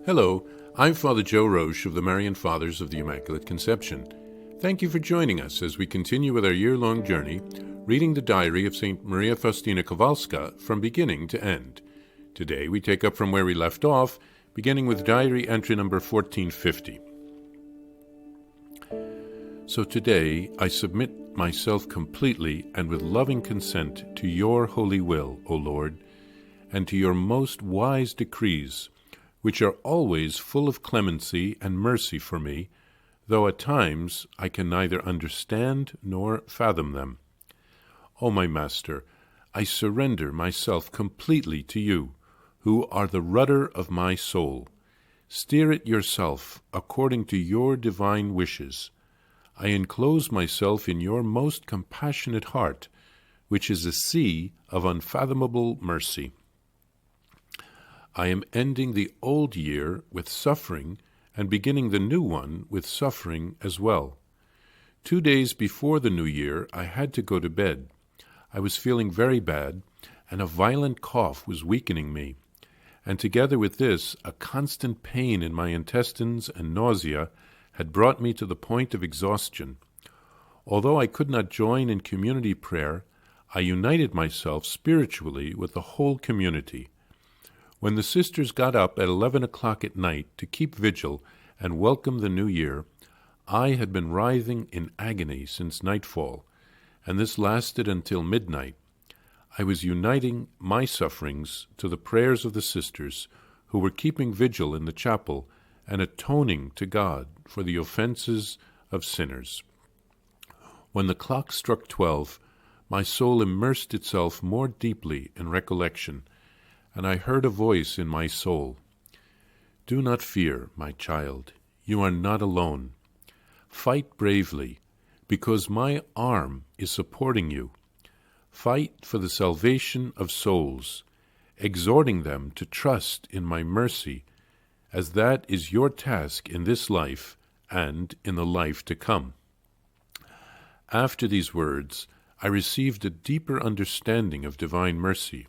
Hello, I'm Father Joe Roesch of the Marian Fathers of the Immaculate Conception. Thank you for joining us as we continue with our year-long journey, reading the diary of St. Maria Faustina Kowalska from beginning to end. Today we take up from where we left off, beginning with diary entry number 1450. So today I submit myself completely and with loving consent to your holy will, O Lord, and to your most wise decrees, which are always full of clemency and mercy for me, though at times I can neither understand nor fathom them. O my Master, I surrender myself completely to you, who are the rudder of my soul. Steer it yourself according to your divine wishes. I enclose myself in your most compassionate heart, which is a sea of unfathomable mercy. I am ending the old year with suffering and beginning the new one with suffering as well. 2 days before the new year, I had to go to bed. I was feeling very bad, and a violent cough was weakening me. And together with this, a constant pain in my intestines and nausea had brought me to the point of exhaustion. Although I could not join in community prayer, I united myself spiritually with the whole community. When the sisters got up at 11 o'clock at night to keep vigil and welcome the new year, I had been writhing in agony since nightfall, and this lasted until midnight. I was uniting my sufferings to the prayers of the sisters who were keeping vigil in the chapel and atoning to God for the offenses of sinners. When the clock struck 12, my soul immersed itself more deeply in recollection, and I heard a voice in my soul. Do not fear, my child. You are not alone. Fight bravely, because my arm is supporting you. Fight for the salvation of souls, exhorting them to trust in my mercy, as that is your task in this life and in the life to come. After these words, I received a deeper understanding of divine mercy.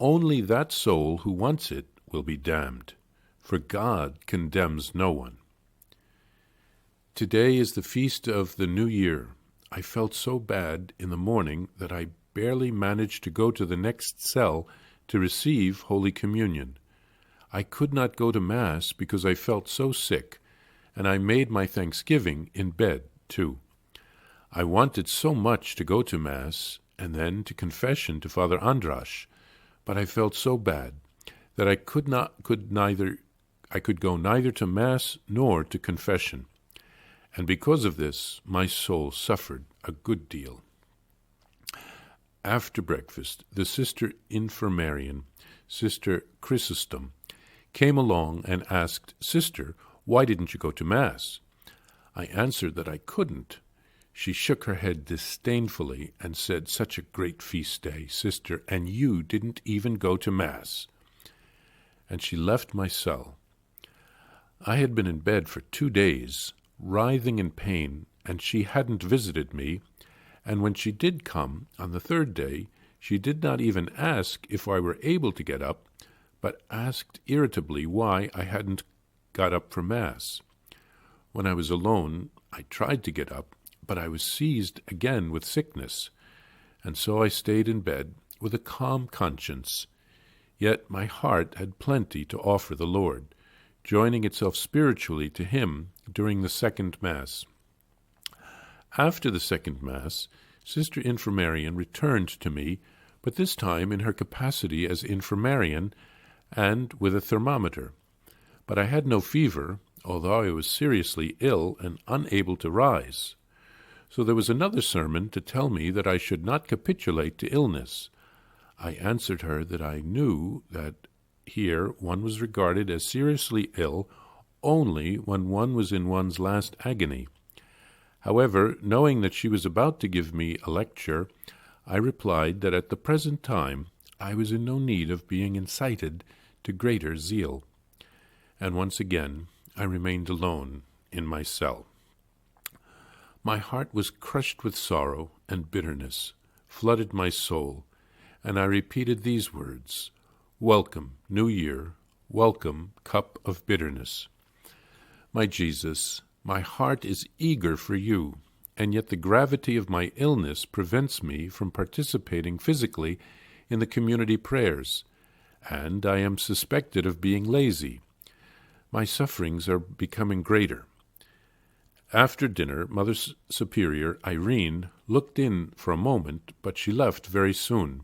Only that soul who wants it will be damned, for God condemns no one. Today is the feast of the New Year. I felt so bad in the morning that I barely managed to go to the next cell to receive Holy Communion. I could not go to Mass because I felt so sick, and I made my thanksgiving in bed, too. I wanted so much to go to Mass and then to confession to Father Andrasch, but I felt so bad that I could go neither to Mass nor to confession, and because of this my soul suffered a good deal. After breakfast, the Sister Infirmarian, Sister Chrysostom, came along and asked, Sister, why didn't you go to Mass? I answered that I couldn't. She shook her head disdainfully and said, Such a great feast day, sister, and you didn't even go to Mass. And she left my cell. I had been in bed for 2 days, writhing in pain, and she hadn't visited me, and when she did come, on the 3rd day, she did not even ask if I were able to get up, but asked irritably why I hadn't got up for Mass. When I was alone, I tried to get up, but I was seized again with sickness, and so I stayed in bed with a calm conscience. Yet my heart had plenty to offer the Lord, joining itself spiritually to Him during the second Mass. After the second Mass, Sister Infirmarian returned to me, but this time in her capacity as infirmarian and with a thermometer. But I had no fever, although I was seriously ill and unable to rise. So there was another sermon to tell me that I should not capitulate to illness. I answered her that I knew that here one was regarded as seriously ill only when one was in one's last agony. However, knowing that she was about to give me a lecture, I replied that at the present time I was in no need of being incited to greater zeal. And once again I remained alone in my cell. My heart was crushed with sorrow, and bitterness flooded my soul, and I repeated these words, Welcome, New Year, welcome cup of bitterness. My Jesus, my heart is eager for you, and yet the gravity of my illness prevents me from participating physically in the community prayers, and I am suspected of being lazy. My sufferings are becoming greater. After dinner, Mother Superior Irene looked in for a moment, but she left very soon.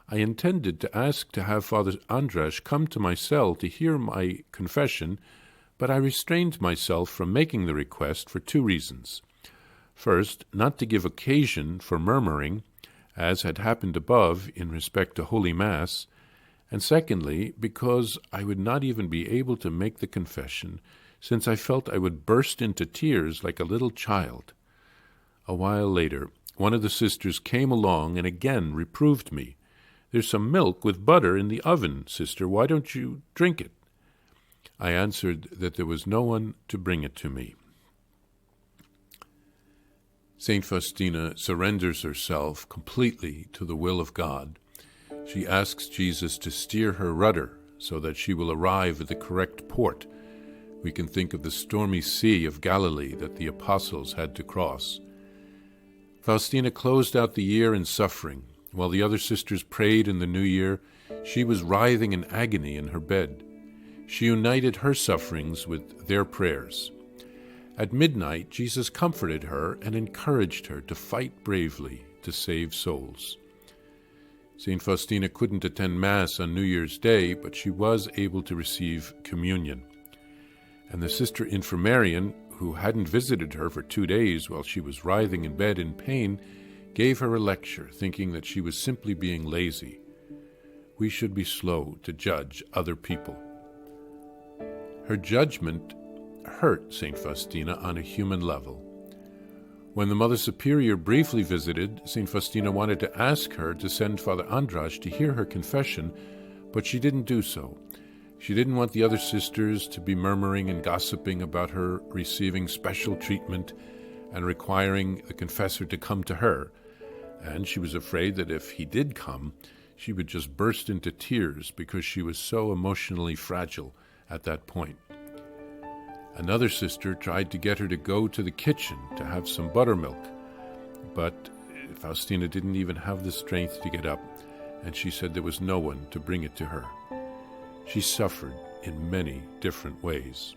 I intended to ask to have Father Andras come to my cell to hear my confession, but I restrained myself from making the request for 2 reasons. First, not to give occasion for murmuring, as had happened above in respect to Holy Mass, and secondly, because I would not even be able to make the confession, since I felt I would burst into tears like a little child. A while later, one of the sisters came along and again reproved me. "There's some milk with butter in the oven, sister. Why don't you drink it?" I answered that there was no one to bring it to me. St. Faustina surrenders herself completely to the will of God. She asks Jesus to steer her rudder so that she will arrive at the correct port. We can think of the stormy sea of Galilee that the apostles had to cross. Faustina closed out the year in suffering. While the other sisters prayed in the new year, she was writhing in agony in her bed. She united her sufferings with their prayers. At midnight, Jesus comforted her and encouraged her to fight bravely to save souls. St. Faustina couldn't attend Mass on New Year's Day, but she was able to receive communion. And the sister infirmarian, who hadn't visited her for 2 days while she was writhing in bed in pain, gave her a lecture, thinking that she was simply being lazy. We should be slow to judge other people. Her judgment hurt St. Faustina on a human level. When the Mother Superior briefly visited, St. Faustina wanted to ask her to send Father Andras to hear her confession, but she didn't do so. She didn't want the other sisters to be murmuring and gossiping about her receiving special treatment and requiring the confessor to come to her, and she was afraid that if he did come, she would just burst into tears because she was so emotionally fragile at that point. Another sister tried to get her to go to the kitchen to have some buttermilk, but Faustina didn't even have the strength to get up, and she said there was no one to bring it to her. She suffered in many different ways.